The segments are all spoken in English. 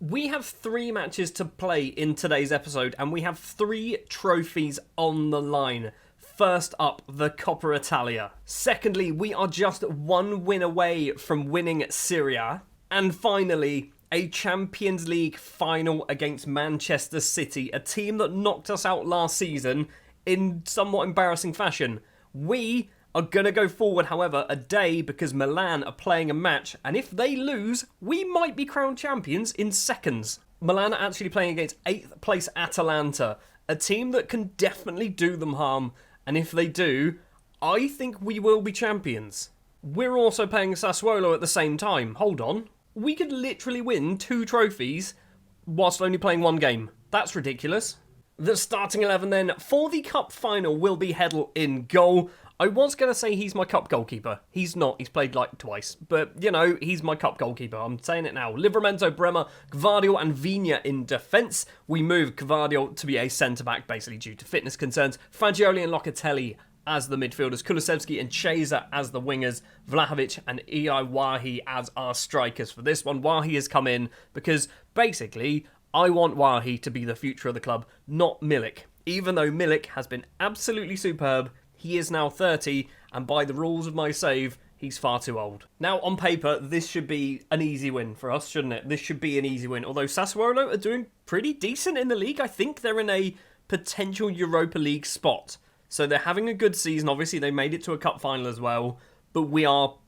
We have 3 matches to play in today's episode, and we have 3 trophies on the line. First up, the Coppa Italia. Secondly, we are just 1 win away from winning Serie A. And finally, a Champions League final against Manchester City, a team that knocked us out last season in somewhat embarrassing fashion. We are going to go forward, however, a day because Milan are playing a match, and if they lose, we might be crowned champions in seconds. Milan are actually playing against 8th place Atalanta, a team that can definitely do them harm, and if they do, I think we will be champions. We're also playing Sassuolo at the same time. Hold on. We could literally win 2 trophies whilst only playing 1 game. That's ridiculous. The starting 11 then for the cup final will be Hedl in goal. I was going to say he's my cup goalkeeper. He's not. He's played like twice. But, you know, he's my cup goalkeeper. I'm saying it now. Livramento, Bremer, Gvardiol and Vigna in defence. We move Gvardiol to be a centre-back, basically due to fitness concerns. Fagioli and Locatelli as the midfielders. Kulusevski and Chiesa as the wingers. Vlahovic and Ei Wahi as our strikers. For this one, Wahi has come in because, basically, I want Wahi to be the future of the club, not Milik. Even though Milik has been absolutely superb, he is now 30, and by the rules of my save, he's far too old. Now, on paper, this should be an easy win for us, shouldn't it? This should be an easy win. Although Sassuolo are doing pretty decent in the league. I think they're in a potential Europa League spot. So they're having a good season. Obviously, they made it to a cup final as well. But we are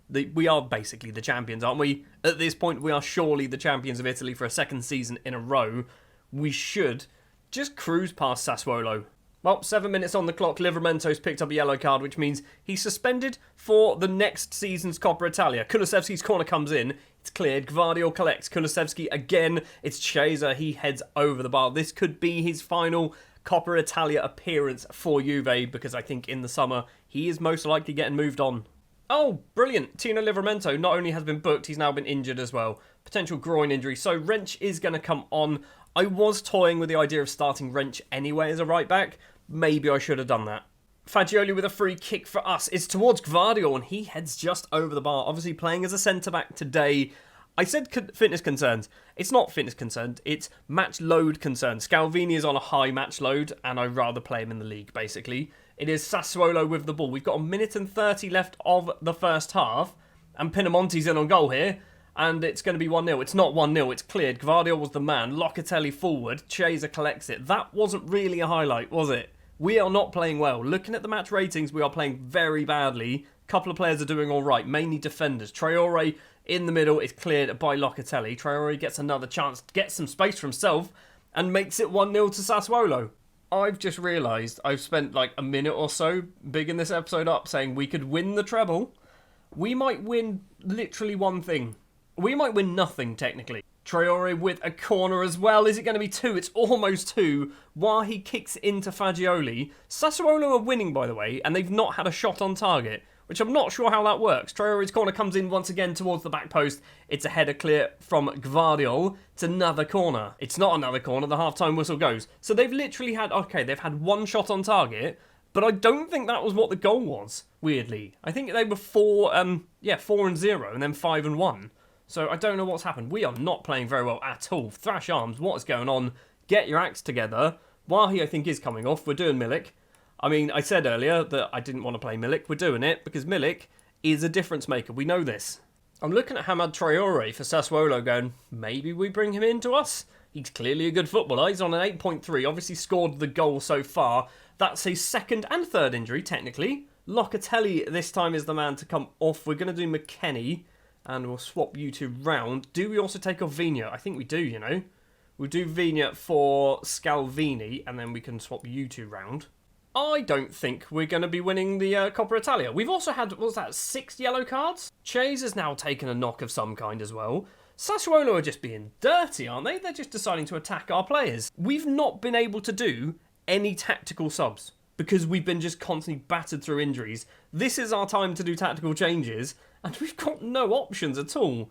basically the champions, aren't we? At this point, we are surely the champions of Italy for a second season in a row. We should just cruise past Sassuolo. Well, 7 minutes on the clock, Livramento's picked up a yellow card, which means he's suspended for the next season's Coppa Italia. Kulusevski's corner comes in, it's cleared, Gvardiol collects, Kulusevski again, it's Chiesa, he heads over the bar. This could be his final Coppa Italia appearance for Juve, because I think in the summer he is most likely getting moved on. Oh, brilliant. Tino Livramento not only has been booked, he's now been injured as well. Potential groin injury, so Wrench is going to come on. I was toying with the idea of starting Wrench anyway as a right back. Maybe I should have done that. Fagioli with a free kick for us. It's towards Gvardiol and he heads just over the bar. Obviously playing as a centre-back today. I said fitness concerns. It's not fitness concerns. It's match load concerns. Scalvini is on a high match load and I'd rather play him in the league, basically. It is Sassuolo with the ball. We've got 1 minute and 30 left of the first half. And Pinamonti's in on goal here. And it's going to be 1-0. It's not 1-0. It's cleared. Gvardiol was the man. Locatelli forward. Chiesa collects it. That wasn't really a highlight, was it? We are not playing well. Looking at the match ratings, we are playing very badly. A couple of players are doing all right, mainly defenders. Traore in the middle is cleared by Locatelli. Traore gets another chance to get some space for himself and makes it 1-0 to Sassuolo. I've just realised I've spent like a minute or so bigging this episode up saying we could win the treble. We might win literally one thing. We might win nothing, technically. Traore with a corner as well. Is it going to be 2? It's almost 2. Wahi kicks into Fagioli. Sassuolo are winning, by the way, and they've not had a shot on target, which I'm not sure how that works. Traore's corner comes in once again towards the back post. It's a header clear from Gvardiol. It's another corner. It's not another corner. The half-time whistle goes. So they've literally had, they've had 1 shot on target, but I don't think that was what the goal was, weirdly. I think they were 4 and 0, and then 5 and 1. So I don't know what's happened. We are not playing very well at all. Thrash arms, what is going on? Get your acts together. Wahi, I think, is coming off. We're doing Milik. I mean, I said earlier that I didn't want to play Milik. We're doing it because Milik is a difference maker. We know this. I'm looking at Hamad Traore for Sassuolo going, maybe we bring him into us. He's clearly a good footballer. He's on an 8.3. Obviously scored the goal so far. That's his 2nd and 3rd injury, technically. Locatelli this time is the man to come off. We're going to do McKennie. And we'll swap you 2 round. Do we also take off Vigna? I think we do, you know. We'll do Vigna for Scalvini, and then we can swap you 2 round. I don't think we're going to be winning the Coppa Italia. We've also had, what was that, 6 yellow cards? Chase has now taken a knock of some kind as well. Sassuolo are just being dirty, aren't they? They're just deciding to attack our players. We've not been able to do any tactical subs because we've been just constantly battered through injuries. This is our time to do tactical changes, and we've got no options at all.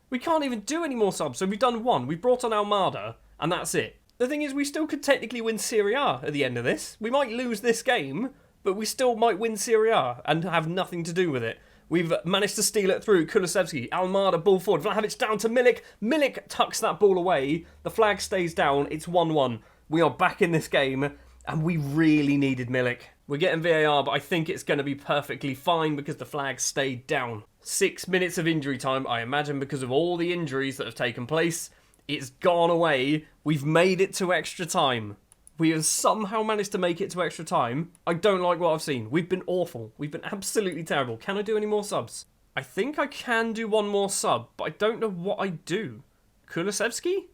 We can't even do any more subs, so we've done 1. We've brought on Almada, and that's it. The thing is, we still could technically win Serie A at the end of this. We might lose this game, but we still might win Serie A and have nothing to do with it. We've managed to steal it through. Kulusevski, Almada, ball forward. Vlahovic down to Milik. Milik tucks that ball away. The flag stays down. It's 1-1. We are back in this game, and we really needed Milik. We're getting VAR, but I think it's going to be perfectly fine because the flag stayed down. 6 minutes of injury time, I imagine, because of all the injuries that have taken place. It's gone away. We've made it to extra time. We have somehow managed to make it to extra time. I don't like what I've seen. We've been awful. We've been absolutely terrible. Can I do any more subs? I think I can do one more sub, but I don't know what I do. Kulusevski?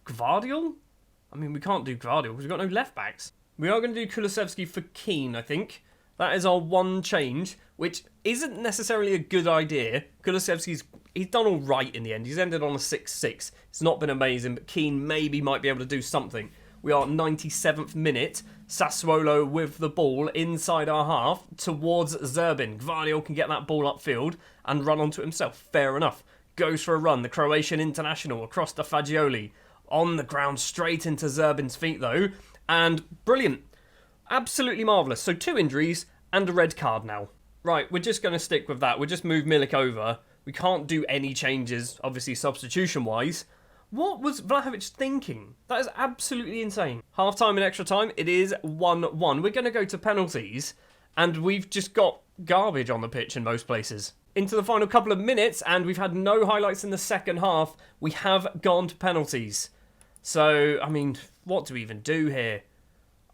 Gvardiol? I mean, we can't do Gvardiol because we've got no left backs. We are going to do Kulusevski for Keane, I think. That is our one change, which isn't necessarily a good idea. Kulusevski's he's done all right in the end. He's ended on a 6-6. It's not been amazing, but Keane maybe might be able to do something. We are 97th minute. Sassuolo with the ball inside our half towards Zerbin. Gvardiol can get that ball upfield and run onto it himself. Fair enough. Goes for a run. The Croatian international across to Fagioli. On the ground, straight into Zerbin's feet though. And brilliant. Absolutely marvellous. So 2 injuries and a red card now. Right, we're just going to stick with that. We'll just move Milik over. We can't do any changes, obviously substitution-wise. What was Vlahovic thinking? That is absolutely insane. Half-time and extra time, it is 1-1. We're going to go to penalties, and we've just got garbage on the pitch in most places. Into the final couple of minutes, and we've had no highlights in the second half. We have gone to penalties. So, I mean, what do we even do here?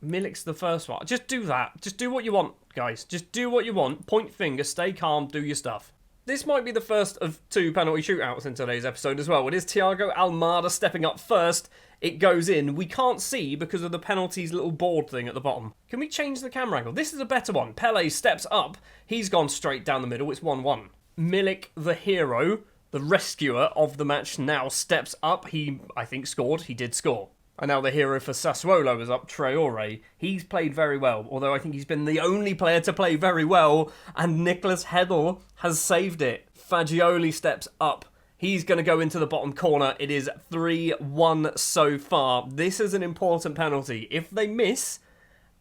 Milik's the first one. Just do that. Just do what you want, guys. Just do what you want. Point finger, stay calm, do your stuff. This might be the first of 2 penalty shootouts in today's episode as well. It is Thiago Almada stepping up first. It goes in. We can't see because of the penalties little board thing at the bottom. Can we change the camera angle? This is a better one. Pele steps up. He's gone straight down the middle. It's 1-1. Milik, the hero, the rescuer of the match, now steps up. He, I think, scored. He did score. And now the hero for Sassuolo is up, Traore. He's played very well, although I think he's been the only player to play very well, and Nicholas Hedl has saved it. Fagioli steps up. He's going to go into the bottom corner. It is 3-1 so far. This is an important penalty. If they miss,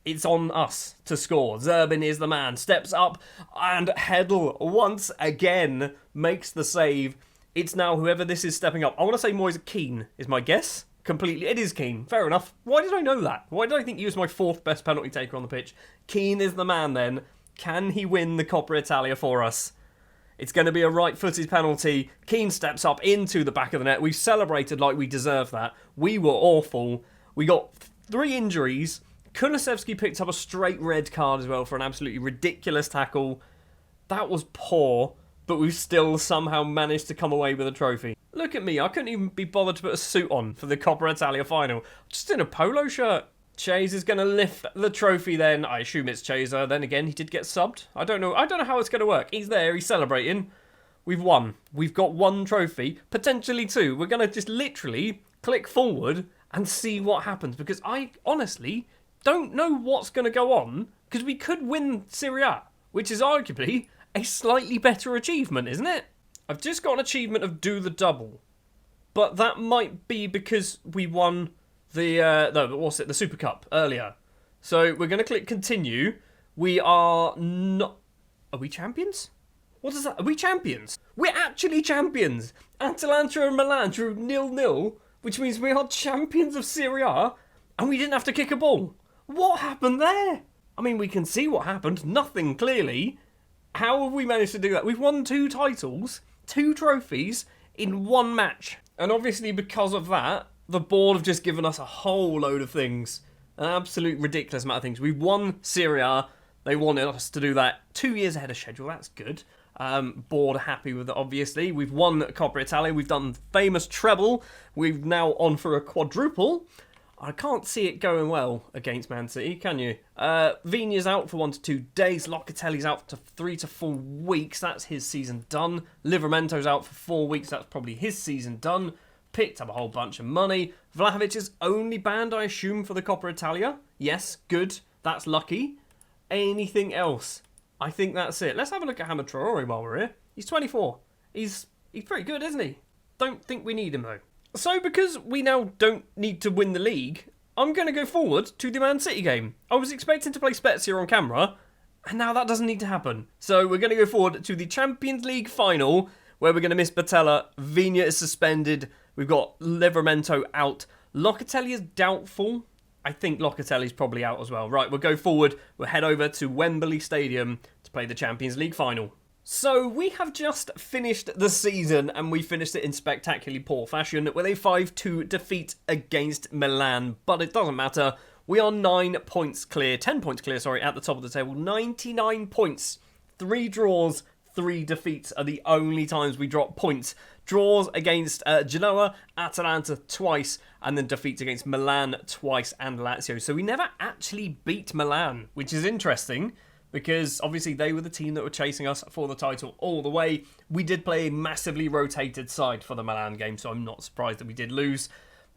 it's on us to score. Zerbin is the man, steps up, and Hedl once again makes the save. It's now whoever this is stepping up. I want to say Moise Keane is my guess. Completely. It is Keane. Fair enough. Why did I know that? Why did I think he was my 4th best penalty taker on the pitch? Keane is the man then. Can he win the Coppa Italia for us? It's going to be a right-footed penalty. Keane steps up into the back of the net. We've celebrated like we deserve that. We were awful. We got 3 injuries. Kulusevski picked up a straight red card as well for an absolutely ridiculous tackle. That was poor, but we've still somehow managed to come away with a trophy. Look at me, I couldn't even be bothered to put a suit on for the Coppa Italia final. Just in a polo shirt. Chase is going to lift the trophy then. I assume it's Chaser. Then again, he did get subbed. I don't know how it's going to work. He's there, he's celebrating. We've won. We've got 1 trophy, potentially 2. We're going to just literally click forward and see what happens. Because I honestly don't know what's going to go on. Because we could win Serie A, which is arguably a slightly better achievement, isn't it? I've just got an achievement of do the double. But that might be because we won the Super Cup earlier. So we're going to click continue. We are not... Are we champions? What is that? Are we champions? We're actually champions! Atalanta and Milan drew 0-0, which means we are champions of Serie A, and we didn't have to kick a ball. What happened there? I mean, we can see what happened. Nothing, clearly. How have we managed to do that? We've won 2 titles, 2 trophies in 1 match. And obviously because of that, the board have just given us a whole load of things. An absolute ridiculous amount of things. We won Serie A. They wanted us to do that 2 years ahead of schedule. That's good. Board happy with it, obviously. We've won Coppa Italia. We've done famous treble. We've now on for a quadruple. I can't see it going well against Man City, can you? Vigna's out for 1 to 2 days. Locatelli's out for 3 to 4 weeks. That's his season done. Livramento's out for 4 weeks. That's probably his season done. Picked up a whole bunch of money. Vlahovic is only banned, I assume, for the Coppa Italia. Yes, good. That's lucky. Anything else? I think that's it. Let's have a look at Hamad Traore while we're here. He's 24. He's pretty good, isn't he? Don't think we need him, though. So, because we now don't need to win the league, I'm going to go forward to the Man City game. I was expecting to play Spezia on camera, And now that doesn't need to happen. So we're going to go forward to the Champions League final, where we're going to miss Batella. Vigna is suspended. We've got Livramento out. Locatelli is doubtful. I think Locatelli's probably out as well. Right, we'll go forward. We'll head over to Wembley Stadium to play the Champions League final. So we have just finished the season, and we finished it in spectacularly poor fashion with a 5-2 defeat against Milan. But it doesn't matter. We are 10 points clear, at the top of the table. 99 points. 3 draws, 3 defeats are the only times we drop points. Draws against Genoa, Atalanta twice, and then defeats against Milan twice and Lazio. So we never actually beat Milan, which is interesting, because obviously they were the team that were chasing us for the title all the way. We did play a massively rotated side for the Milan game, so I'm not surprised that we did lose.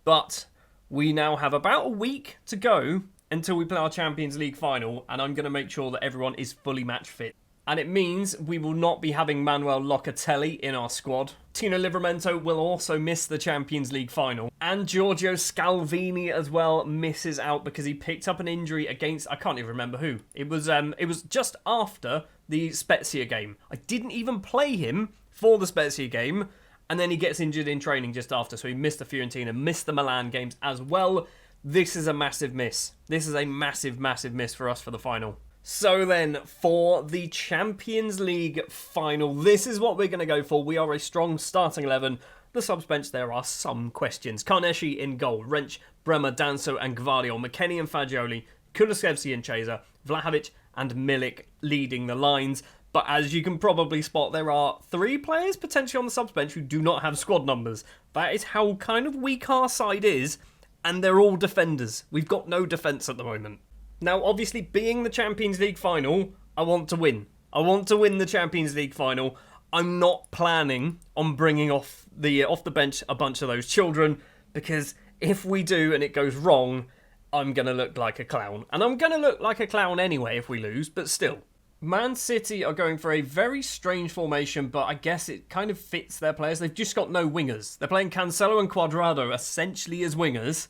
But we now have about a week to go until we play our Champions League final, and I'm going to make sure that everyone is fully match fit. And it means we will not be having Manuel Locatelli in our squad. Tino Livramento will also miss the Champions League final. And Giorgio Scalvini as well misses out because he picked up an injury against, I can't even remember who. It was just after the Spezia game. I didn't even play him for the Spezia game. And then he gets injured in training just after. So he missed the Fiorentina, missed the Milan games as well. This is a massive miss. This is a massive, massive miss for us for the final. So then, for the Champions League final, this is what we're going to go for. We are a strong starting 11. The subs bench, there are some questions. Carnesci in goal, Wrench, Bremer, Danso and Gvardiol, McKennie and Fagioli, Kulusevski and Chiesa, Vlahovic and Milik leading the lines. But as you can probably spot, there are 3 players potentially on the subs bench who do not have squad numbers. That is how kind of weak our side is, and they're all defenders. We've got no defence at the moment. Now, obviously, being the Champions League final, I want to win. I want to win the Champions League final. I'm not planning on bringing off the bench a bunch of those children, because if we do and it goes wrong, I'm going to look like a clown. And I'm going to look like a clown anyway if we lose, but still. Man City are going for a very strange formation, but I guess it kind of fits their players. They've just got no wingers. They're playing Cancelo and Cuadrado essentially as wingers.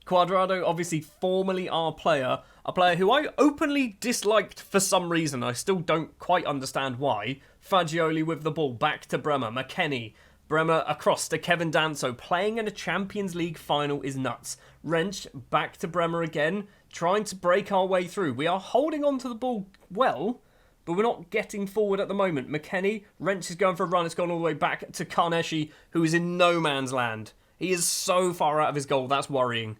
Cuadrado, obviously formerly our player, a player who I openly disliked for some reason. I still don't quite understand why. Fagioli with the ball, back to Bremer, McKennie, Bremer across to Kevin Danso. Playing in a Champions League final is nuts. Wrench, back to Bremer again, trying to break our way through. We are holding on to the ball well, but we're not getting forward at the moment. McKennie, Wrench is going for a run. It's gone all the way back to Carnesci, who is in no man's land. He is so far out of his goal, that's worrying.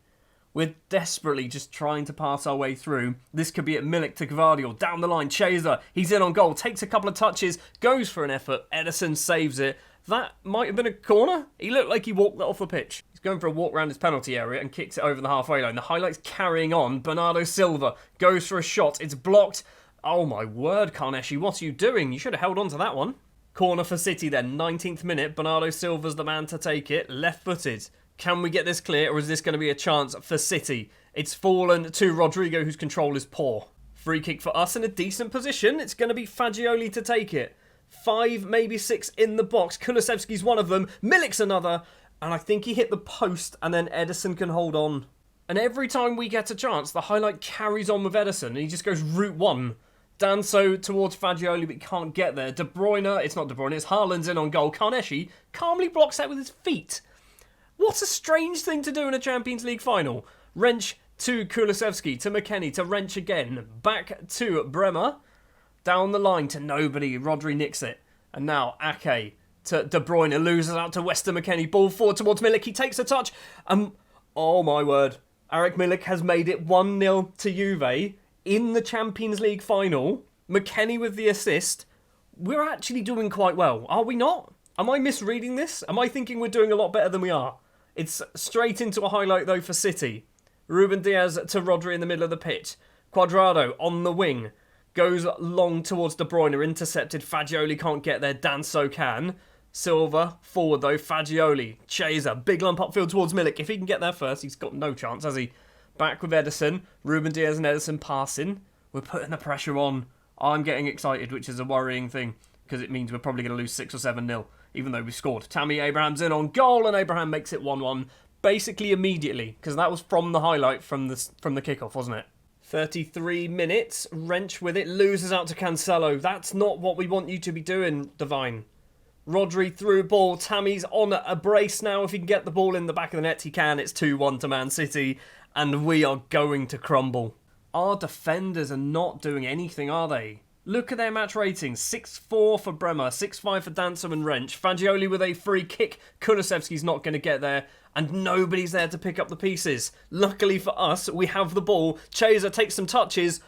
We're desperately just trying to pass our way through. This could be at Milik to Gvardiol. Down the line, Chiesa. He's in on goal. Takes a couple of touches. Goes for an effort. Ederson saves it. That might have been a corner. He looked like he walked that off the pitch. He's going for a walk around his penalty area and kicks it over the halfway line. The highlights carrying on. Bernardo Silva goes for a shot. It's blocked. Oh my word, Carnesci. What are you doing? You should have held on to that one. Corner for City then. 19th minute. Bernardo Silva's the man to take it. Left-footed. Can we get this clear, or is this going to be a chance for City? It's fallen to Rodrigo, whose control is poor. Free kick for us in a decent position. It's going to be Fagioli to take it. 5, maybe 6 in the box. Kulusevski's one of them. Milik's another. And I think he hit the post, and then Ederson can hold on. And every time we get a chance, the highlight carries on with Ederson, and he just goes route 1. Danso towards Fagioli, but can't get there. De Bruyne, it's not De Bruyne, it's Haaland's in on goal. Carnesci calmly blocks that with his feet. What a strange thing to do in a Champions League final. Wrench to Kulusevski, to McKennie, to Wrench again. Back to Bremer. Down the line to nobody. Rodri nicks it. And now Ake to De Bruyne. Loses out to Weston McKennie. Ball forward towards Milik. He takes a touch. Oh my word. Eric Milik has made it 1-0 to Juve in the Champions League final. McKennie with the assist. We're actually doing quite well, are we not? Am I misreading this? Am I thinking we're doing a lot better than we are? It's straight into a highlight, though, for City. Ruben Diaz to Rodri in the middle of the pitch. Cuadrado on the wing. Goes long towards De Bruyne. Intercepted. Fagioli can't get there. Danso can. Silva forward, though. Fagioli. Chiesa. Big lump upfield towards Milik. If he can get there first, he's got no chance, has he? Back with Ederson. Ruben Diaz and Ederson passing. We're putting the pressure on. I'm getting excited, which is a worrying thing, because it means we're probably going to lose 6 or 7-0. Even though we scored. Tammy Abraham's in on goal, and Abraham makes it 1-1 basically immediately, because that was from the highlight from the kickoff, wasn't it? 33 minutes. Wrench with it. Loses out to Cancelo. That's not what we want you to be doing, Divine. Rodri through ball. Tammy's on a brace now. If he can get the ball in the back of the net, he can. It's 2-1 to Man City. And we are going to crumble. Our defenders are not doing anything, are they? Look at their match ratings. 6-4 for Bremer, 6-5 for Danso and Wrench. Fagioli with a free kick. Kulusevski's not going to get there. And nobody's there to pick up the pieces. Luckily for us, we have the ball. Chaser takes some touches.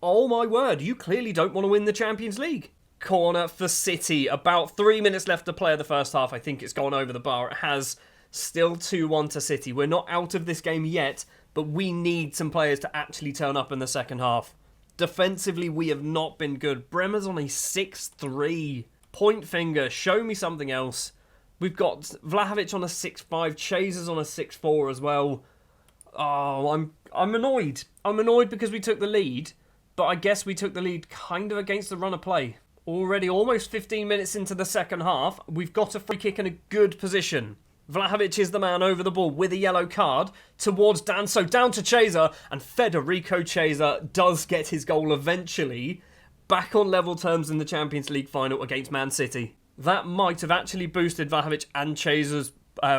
Oh my word, you clearly don't want to win the Champions League. Corner for City. About 3 minutes left to play of the first half. I think it's gone over the bar. It has. Still 2-1 to City. We're not out of this game yet, but we need some players to actually turn up in the second half. Defensively, we have not been good. Bremer's on a 6-3. Point finger, show me something else. We've got Vlahovic on a 6-5. Chaser's on a 6-4 as well. Oh, I'm annoyed. I'm annoyed because we took the lead, but I guess we took the lead kind of against the run of play. Already almost 15 minutes into the second half. We've got a free kick in a good position. Vlahovic is the man over the ball with a yellow card towards Danso, down to Chaser, and Federico Chaser does get his goal eventually, back on level terms in the Champions League final against Man City. That might have actually boosted Vlahovic and Chaser's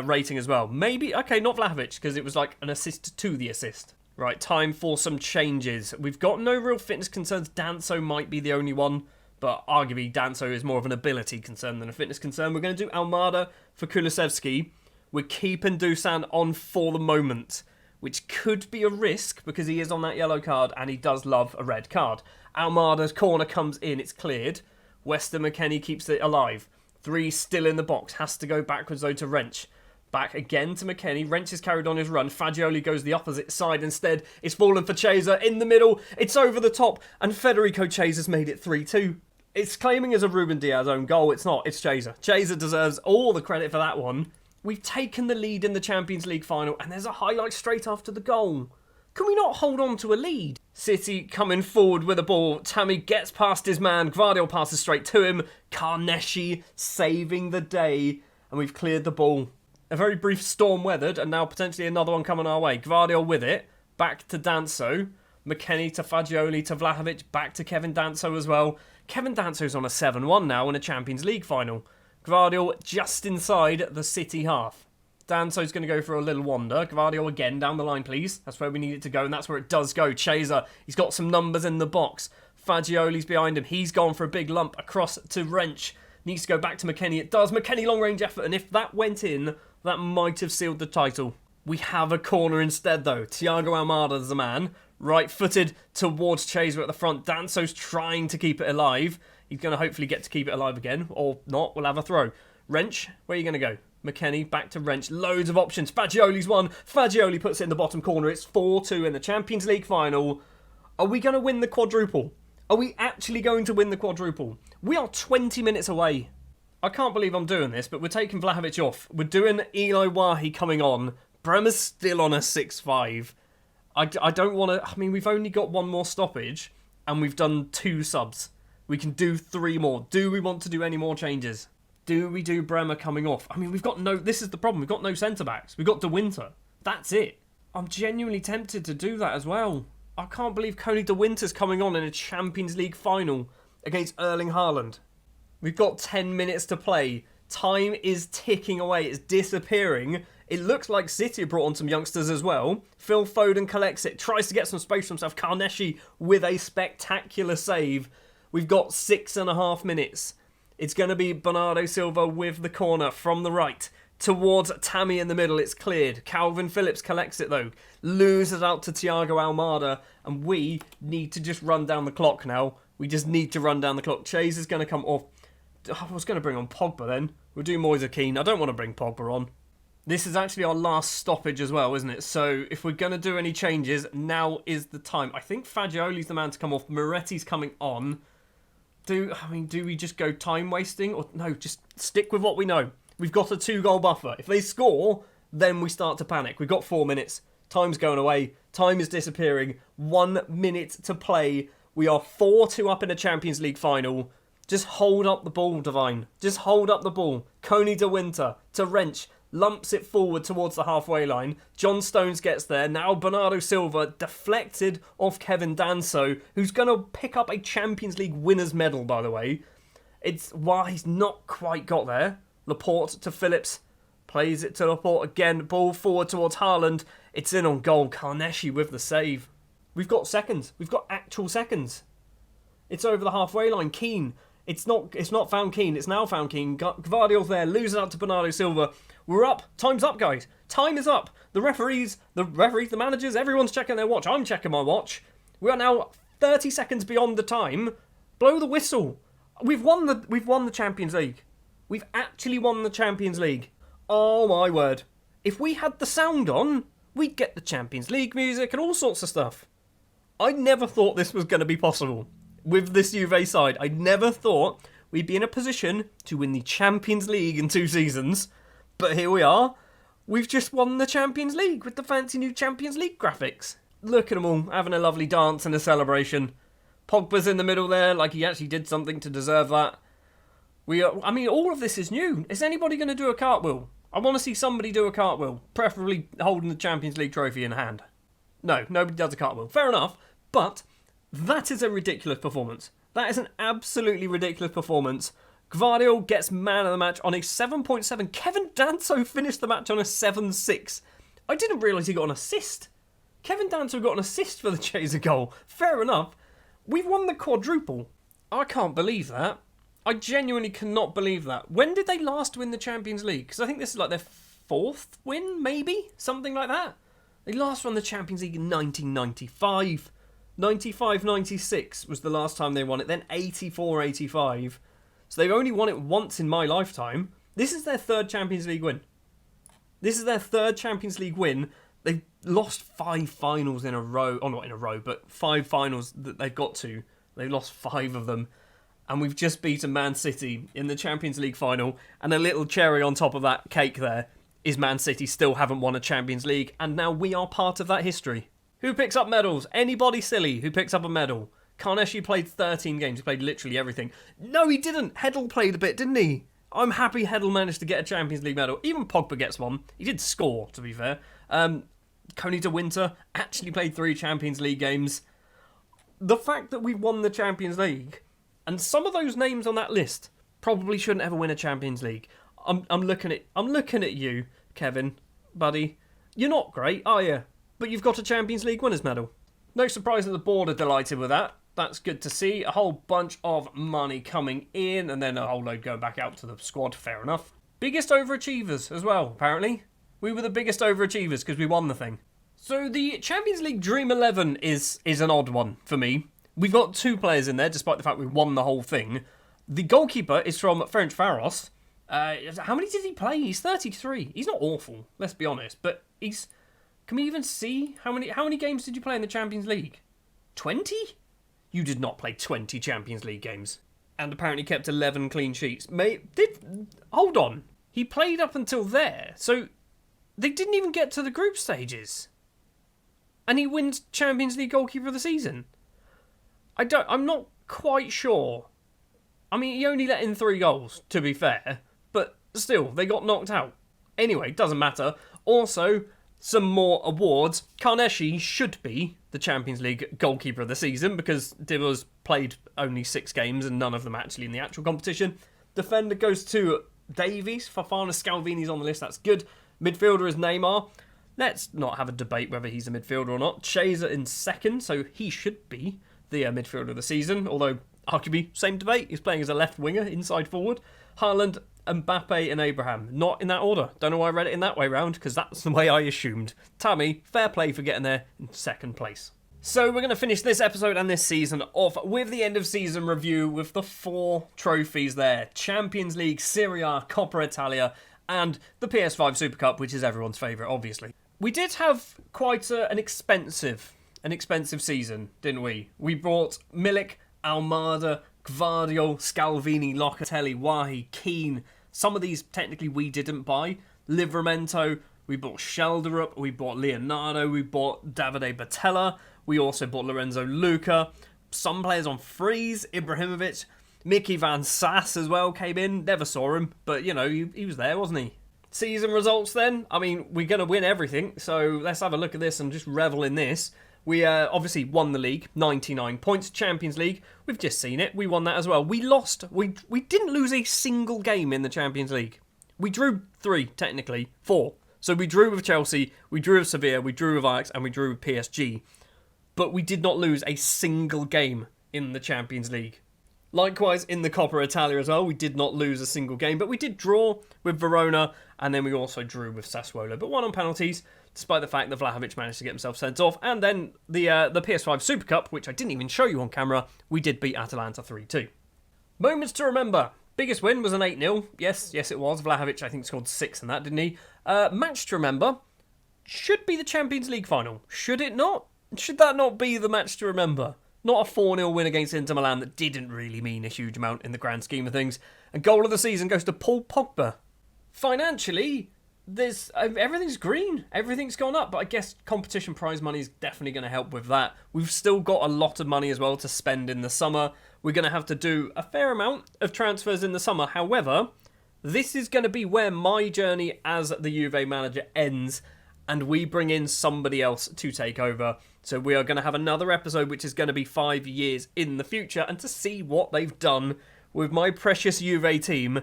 rating as well. Maybe, okay, not Vlahovic, because it was like an assist to the assist. Right, time for some changes. We've got no real fitness concerns. Danso might be the only one, but arguably Danso is more of an ability concern than a fitness concern. We're going to do Almada for Kulusevski. We're keeping Dusan on for the moment, which could be a risk because he is on that yellow card and he does love a red card. Almada's corner comes in, it's cleared. Weston McKennie keeps it alive. 3 still in the box, has to go backwards though to Wrench. Back again to McKennie. Wrench has carried on his run. Fagioli goes the opposite side instead. It's fallen for Chaser in the middle. It's over the top and Federico Chaser's made it 3-2. It's claiming as a Ruben Diaz own goal. It's not. It's Chaser. Chaser deserves all the credit for that one. We've taken the lead in the Champions League final and there's a highlight straight after the goal. Can we not hold on to a lead? City coming forward with the ball. Tammy gets past his man. Gvardiol passes straight to him. Carnesci saving the day. And we've cleared the ball. A very brief storm weathered and now potentially another one coming our way. Gvardiol with it. Back to Danso. McKennie to Fagioli to Vlahovic. Back to Kevin Danso as well. Kevin Danso's on a 7-1 now in a Champions League final. Gvardiol just inside the City half. Danso's going to go for a little wander. Gvardiol again down the line, please. That's where we need it to go, and that's where it does go. Chaser, he's got some numbers in the box. Fagioli's behind him. He's gone for a big lump across to Wrench. Needs to go back to McKennie. It does. McKennie long-range effort, and if that went in, that might have sealed the title. We have a corner instead, though. Thiago Almada's the man. Right-footed towards Chaser at the front. Danso's trying to keep it alive. He's going to hopefully get to keep it alive again, or not. We'll have a throw. Wrench, where are you going to go? McKennie, back to Wrench. Loads of options. Fagioli's one. Fagioli puts it in the bottom corner. It's 4-2 in the Champions League final. Are we going to win the quadruple? Are we actually going to win the quadruple? We are 20 minutes away. I can't believe I'm doing this, but we're taking Vlahovic off. We're doing Eli Wahi coming on. Bremer's still on a 6-5. I don't want to... I mean, we've only got one more stoppage, and we've done 2 subs. We can do 3 more. Do we want to do any more changes? Do we do Bremer coming off? I mean, we've got no... This is the problem. We've got no centre-backs. We've got De Winter. That's it. I'm genuinely tempted to do that as well. I can't believe Coney De Winter's coming on in a Champions League final against Erling Haaland. We've got 10 minutes to play. Time is ticking away. It's disappearing. It looks like City have brought on some youngsters as well. Phil Foden collects it. Tries to get some space for himself. Carnesci with a spectacular save. We've got 6.5 minutes. It's going to be Bernardo Silva with the corner from the right. Towards Tammy in the middle, it's cleared. Calvin Phillips collects it though. Loses out to Thiago Almada. And we need to just run down the clock now. We just need to run down the clock. Chase is going to come off. I was going to bring on Pogba then. We'll do Moise Keane. I don't want to bring Pogba on. This is actually our last stoppage as well, isn't it? So if we're going to do any changes, now is the time. I think Fagioli's the man to come off. Moretti's coming on. Do we just go time wasting? Or no, just stick with what we know. We've got a 2-goal buffer. If they score, then we start to panic. We've got 4 minutes. Time's going away. Time is disappearing. 1 minute to play. We are 4-2 up in a Champions League final. Just hold up the ball, Divine. Just hold up the ball. Coney De Winter to Wrench. lumps it forward towards the halfway line. John Stones gets there. Now Bernardo Silva deflected off Kevin Danso, who's going to pick up a Champions League winner's medal, by the way. He's not quite got there. Laporte to Phillips. Plays it to Laporte again. Ball forward towards Haaland. It's in on goal. Carnesci with the save. We've got seconds. We've got actual seconds. It's over the halfway line. Keane. It's not found Keane. It's now found Keane. Gvardiol's there. Loses out to Bernardo Silva. We're up. Time's up, guys. Time is up. The referees, the managers, everyone's checking their watch. I'm checking my watch. We are now 30 seconds beyond the time. Blow the whistle. We've won the Champions League. We've actually won the Champions League. Oh my word. If we had the sound on, we'd get the Champions League music and all sorts of stuff. I never thought this was going to be possible. With this Juve side, I never thought we'd be in a position to win the Champions League in 2 seasons. But here we are. We've just won the Champions League with the fancy new Champions League graphics. Look at them all, having a lovely dance and a celebration. Pogba's in the middle there, like he actually did something to deserve that. All of this is new. Is anybody going to do a cartwheel? I want to see somebody do a cartwheel, preferably holding the Champions League trophy in hand. No, nobody does a cartwheel. Fair enough, but that is a ridiculous performance. That is an absolutely ridiculous performance. Gvardiol gets man of the match on a 7.7. Kevin Danso finished the match on a 7.6. I didn't realise he got an assist. Kevin Danso got an assist for the Chaser goal. Fair enough. We've won the quadruple. I can't believe that. I genuinely cannot believe that. When did they last win the Champions League? Because I think this is like their 4th win, maybe? Something like that. They last won the Champions League in 1995. 95-96 was the last time they won it. Then 84-85. So they've only won it once in my lifetime. This is their 3rd Champions League win. This is their 3rd Champions League win. They've lost 5 finals in a row. Oh, not in a row, but 5 finals that they've got to. They've lost 5 of them. And we've just beaten Man City in the Champions League final. And a little cherry on top of that cake there is Man City still haven't won a Champions League. And now we are part of that history. Who picks up medals? Anybody silly who picks up a medal. Carnesci played 13 games. He played literally everything. No, he didn't. Heddle played a bit, didn't he? I'm happy Heddle managed to get a Champions League medal. Even Pogba gets one. He did score, to be fair. Coney de Winter actually played 3 Champions League games. The fact that we won the Champions League, and some of those names on that list probably shouldn't ever win a Champions League. I'm looking at you, Kevin, buddy. You're not great, are you? But you've got a Champions League winners medal. No surprise that the board are delighted with that. That's good to see. A whole bunch of money coming in, and then a whole load going back out to the squad. Fair enough. Biggest overachievers as well, apparently. We were the biggest overachievers because we won the thing. So the Champions League Dream 11 is an odd one for me. We've got 2 players in there, despite the fact we won the whole thing. The goalkeeper is from Ferencváros. How many did he play? He's 33. He's not awful, let's be honest. But he's... Can we even see how many games did you play in the Champions League? 20? You did not play 20 Champions League games. And apparently kept 11 clean sheets. Hold on. He played up until there. So they didn't even get to the group stages. And he wins Champions League goalkeeper of the season. I'm not quite sure. I mean, he only let in 3 goals, to be fair. But still, they got knocked out. Anyway, doesn't matter. Also, some more awards. Carnesci should be the Champions League goalkeeper of the season because Divo's played only 6 games and none of them actually in the actual competition. Defender goes to Davies. Fofana Scalvini's on the list. That's good. Midfielder is Neymar. Let's not have a debate whether he's a midfielder or not. Chaser in 2nd, so he should be the midfielder of the season. Although, arguably, same debate. He's playing as a left winger, inside forward. Haaland, Mbappe and Abraham. Not in that order. Don't know why I read it in that way round, because that's the way I assumed. Tammy, fair play for getting there in 2nd place. So we're going to finish this episode and this season off with the end of season review with the 4 trophies there. Champions League, Serie A, Coppa Italia and the PS5 Super Cup, which is everyone's favourite, obviously. We did have quite an expensive season, didn't we? We brought Milik, Almada, Gvardiol, Scalvini, Locatelli, Wahi, Keane. Some of these technically we didn't buy. Livramento, we bought Shelderup, we bought Leonardo, we bought Davide Batella, we also bought Lorenzo Luca. Some players on freeze, Ibrahimovic, Mickey Van Sass as well came in. Never saw him, but you know, he was there, wasn't he? Season results then. I mean, we're going to win everything, so let's have a look at this and just revel in this. We obviously won the league, 99 points. Champions League, we've just seen it. We won that as well. We lost. We didn't lose a single game in the Champions League. We drew 3, technically, 4. So we drew with Chelsea, we drew with Sevilla, we drew with Ajax, and we drew with PSG. But we did not lose a single game in the Champions League. Likewise, in the Coppa Italia as well, we did not lose a single game, but we did draw with Verona, and then we also drew with Sassuolo, but won on penalties, despite the fact that Vlahovic managed to get himself sent off. And then the PS5 Super Cup, which I didn't even show you on camera, we did beat Atalanta 3-2. Moments to remember. Biggest win was an 8-0. Yes, it was. Vlahovic, I think, scored 6 in that, didn't he? Match to remember should be the Champions League final. Should it not? Should that not be the match to remember? Not a 4-0 win against Inter Milan that didn't really mean a huge amount in the grand scheme of things. And goal of the season goes to Paul Pogba. Financially, everything's green. Everything's gone up. But I guess competition prize money is definitely going to help with that. We've still got a lot of money as well to spend in the summer. We're going to have to do a fair amount of transfers in the summer. However, this is going to be where my journey as the Juve manager ends, and we bring in somebody else to take over. So we are going to have another episode which is going to be 5 years in the future, and to see what they've done with my precious Juve team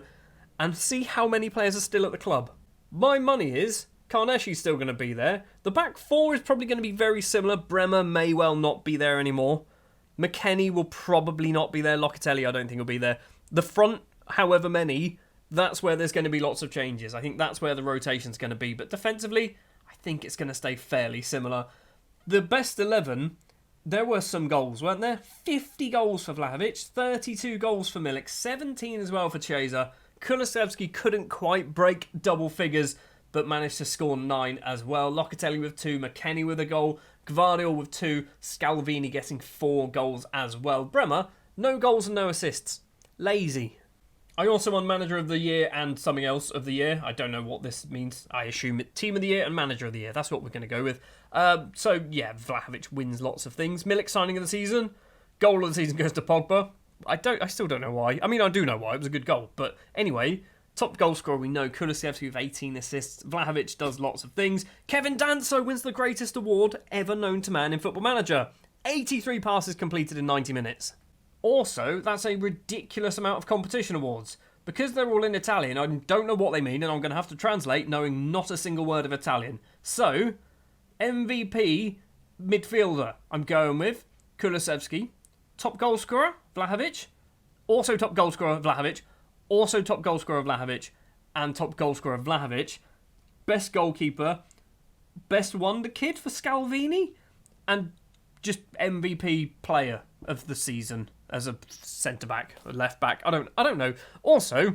and see how many players are still at the club. My money is Carnesci's still going to be there. The back four is probably going to be very similar. Bremer may well not be there anymore. McKennie will probably not be there. Locatelli I don't think will be there. The front, however many, that's where there's going to be lots of changes. I think that's where the rotation's going to be. But defensively, I think it's going to stay fairly similar. The best 11, there were some goals, weren't there? 50 goals for Vlahovic, 32 goals for Milik, 17 as well for Chiesa. Kulusevski couldn't quite break double figures, but managed to score 9 as well. Locatelli with 2, McKennie with a goal, Gvardiol with 2, Scalvini getting 4 goals as well. Bremer, no goals and no assists. Lazy. I also won Manager of the Year and something else of the year. I don't know what this means. I assume Team of the Year and Manager of the Year. That's what we're going to go with. So, yeah, Vlahovic wins lots of things. Milik signing of the season. Goal of the season goes to Pogba. I still don't know why. I mean, I do know why. It was a good goal. But anyway, top goal scorer we know. Kulusevski with 18 assists. Vlahovic does lots of things. Kevin Danso wins the greatest award ever known to man in Football Manager. 83 passes completed in 90 minutes. Also, that's a ridiculous amount of competition awards. Because they're all in Italian, I don't know what they mean, and I'm going to have to translate knowing not a single word of Italian. So, MVP midfielder, I'm going with Kulusevski. Top goal scorer, Vlahovic. Also top goal scorer, Vlahovic. Also top goal scorer, Vlahovic. And top goal scorer, Vlahovic. Best goalkeeper. Best Wonderkid for Scalvini. And just MVP player of the season as a centre-back, a left-back. I don't know. Also,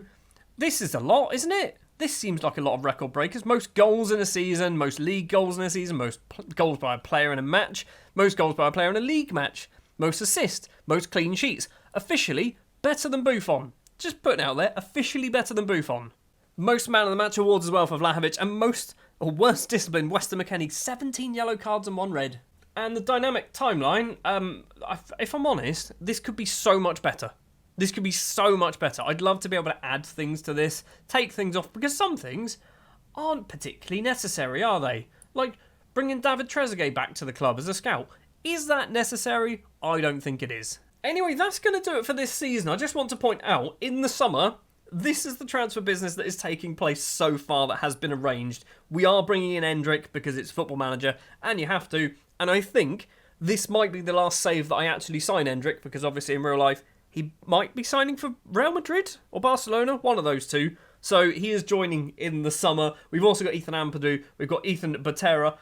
this is a lot, isn't it? This seems like a lot of record breakers. Most goals in a season, most league goals in a season, most goals by a player in a match, most goals by a player in a league match, most assists, most clean sheets. Officially, better than Buffon. Just putting it out there, officially better than Buffon. Most man of the match awards as well for Vlahovic, and most, or worst discipline, Weston McKennie, 17 yellow cards and 1 red. And the dynamic timeline, if I'm honest, this could be so much better. This could be so much better. I'd love to be able to add things to this, take things off, because some things aren't particularly necessary, are they? Like bringing David Trezeguet back to the club as a scout. Is that necessary? I don't think it is. Anyway, that's going to do it for this season. I just want to point out, in the summer, this is the transfer business that is taking place so far that has been arranged. We are bringing in Endrick because it's Football Manager, and you have to. And I think this might be the last save that I actually sign Endrick, because obviously in real life, he might be signing for Real Madrid or Barcelona, one of those two. So he is joining in the summer. We've also got Ethan Ampadu. We've got Ethan Botera.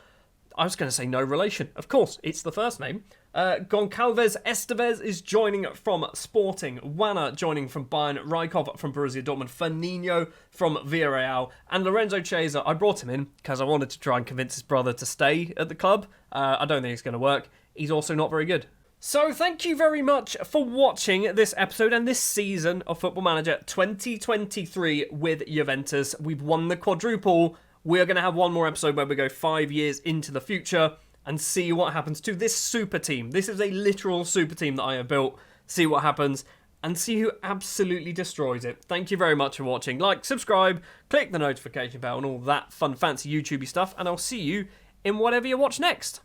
I was going to say no relation. Of course, it's the first name. Goncalves Estevez is joining from Sporting. Wana joining from Bayern. Rykov from Borussia Dortmund. Firmino from Villarreal. And Lorenzo Chiesa, I brought him in because I wanted to try and convince his brother to stay at the club. I don't think it's going to work. He's also not very good. So thank you very much for watching this episode and this season of Football Manager 2023 with Juventus. We've won the quadruple. We're going to have one more episode where we go 5 years into the future and see what happens to this super team. This is a literal super team that I have built. See what happens. and see who absolutely destroys it. Thank you very much for watching. Like, subscribe, click the notification bell and all that fun fancy YouTubey stuff, and I'll see you in whatever you watch next.